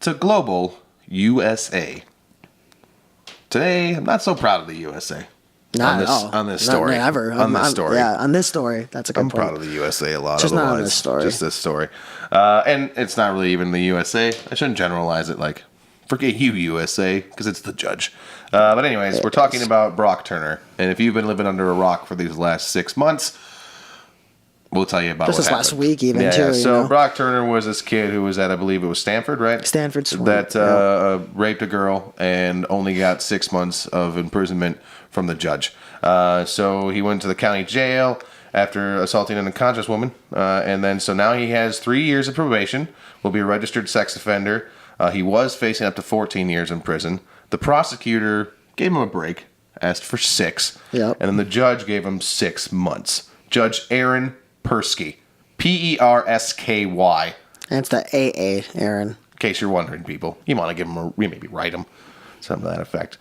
to global USA. Today, I'm not so proud of the USA. Not at all. On this story. Not ever. On this story. Yeah, on this story. That's a good point. I'm proud of the USA a lot. Just otherwise, not on this story. Just this story. And it's not really even the USA. I shouldn't generalize it like, forget you, USA, because it's the judge. But anyways, we're talking about Brock Turner. And if you've been living under a rock for these last 6 months, we'll tell you about just what this happened. last week even, too. Yeah. So know? Brock Turner was this kid who was at, I believe it was Stanford, right? Stanford School. That raped a girl and only got 6 months of imprisonment from the judge. So he went to the county jail after assaulting an unconscious woman. And then, so now he has 3 years of probation, will be a registered sex offender. He was facing up to 14 years in prison. The prosecutor gave him a break, asked for 6. Yep. And then the judge gave him 6 months. Judge Aaron Persky. Persky. And it's the AA, Aaron. In case you're wondering, people. You want to give him maybe write him. Something to that effect.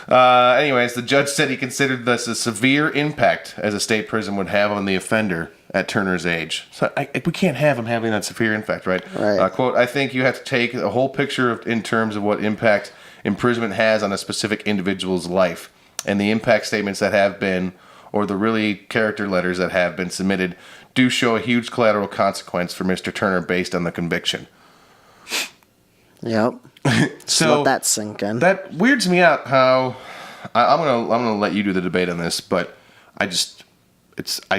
Anyways, the judge said he considered this a severe impact as a state prison would have on the offender at Turner's age. So we can't have him having that severe impact, right? Right. Quote, I think you have to take a whole picture in terms of what impact imprisonment has on a specific individual's life. And the impact statements that have been, or the really character letters that have been submitted, do show a huge collateral consequence for Mr. Turner based on the conviction. Yep. So let that sink in. That weirds me out. How I'm gonna let you do the debate on this, but I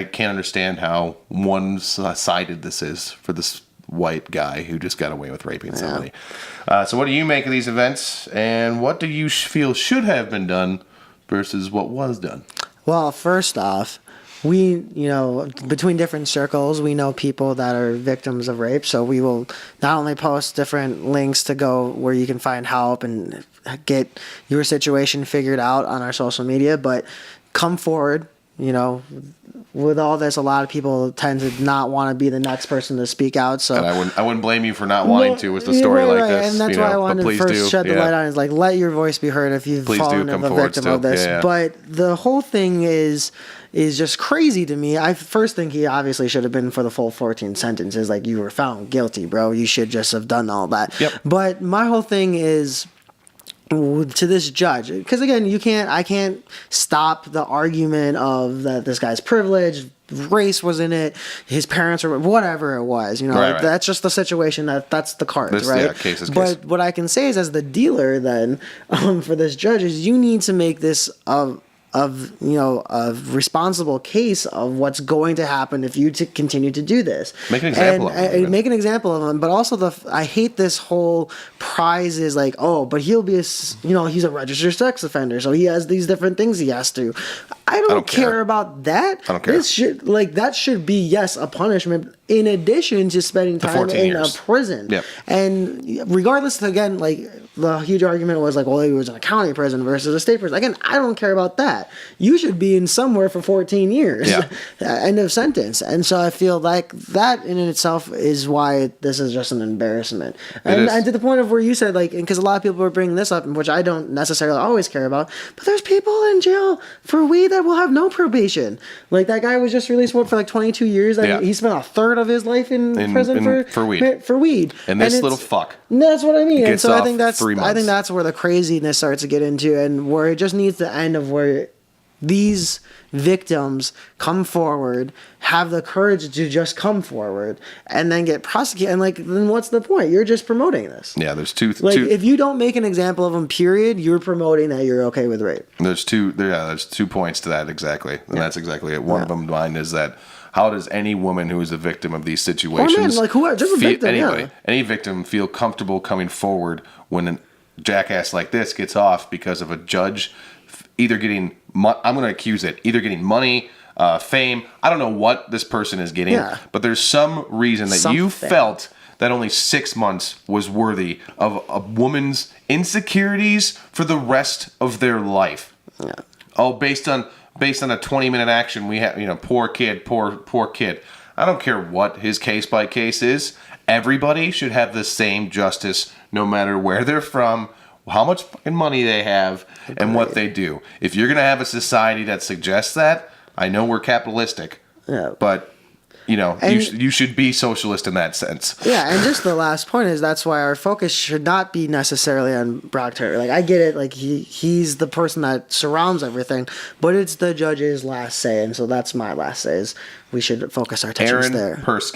can't understand how one-sided this is for this white guy who just got away with raping somebody. So what do you make of these events, and what do you feel should have been done versus what was done? Well, first off, we, between different circles, we know people that are victims of rape. So we will not only post different links to go where you can find help and get your situation figured out on our social media, but come forward. With all this, a lot of people tend to not want to be the next person to speak out. So and I wouldn't blame you for not wanting to with a story like this. And that's why I wanted to first shed the light on is let your voice be heard if you've fallen a victim of this. Yeah. But the whole thing is just crazy to me. I first think he obviously should have been for the full 14 sentences. You were found guilty, bro. You should just have done all that. Yep. But my whole thing is to this judge, because again, I can't stop the argument of that this guy's privileged, race was in it, his parents or whatever it was, right. That's just the situation, that's the cards, right? Yeah, case is but case. What I can say is, as the dealer then, for this judge, is you need to make this a responsible case of what's going to happen if you continue to do this. Make an example of him. Make an example of him, but also I hate this whole prize is but he'll be he's a registered sex offender, so he has these different things he has to. I don't care about that. I don't care. This that should be, yes, a punishment in addition to spending time in a prison. Yep. And regardless, again, the huge argument was he was in a county prison versus a state prison. Again, I don't care about that. You should be in somewhere for 14 years. Yeah. End of sentence. And so I feel like that in itself is why this is just an embarrassment. And to the point of where you said, because a lot of people were bringing this up, which I don't necessarily always care about, but there's people in jail for weed that will have no probation. That guy was just released for 22 years. He spent a third of his life in prison for weed. For weed. And this little fuck. That's what I mean. And so I think that's 3 months. I think that's where the craziness starts to get into, and where it just needs to end of where these victims come forward, have the courage to just come forward, and then get prosecuted. And then what's the point? You're just promoting this. Yeah, there's two. If you don't make an example of them, period, you're promoting that you're okay with rape. There's 2 points to that exactly, and that's exactly it. One of them, mine, is that how does any woman who is a victim of these situations, any victim feel comfortable coming forward when a jackass like this gets off because of a judge either getting, I'm going to accuse it, either getting money, fame. I don't know what this person is getting, but there's some reason that you felt that only 6 months was worthy of a woman's insecurities for the rest of their life. Yeah. Oh, based on a 20-minute action, we have, poor kid. I don't care what his case by case is. Everybody should have the same justice, no matter where they're from, how much fucking money they have, and what they do. If you're going to have a society that suggests that, I know we're capitalistic, but you should be socialist in that sense. Yeah, and just the last point is that's why our focus should not be necessarily on Brock Turner. Like, I get it, like he's the person that surrounds everything, but it's the judge's last say, and so that's my last say is we should focus our attention there. Persky.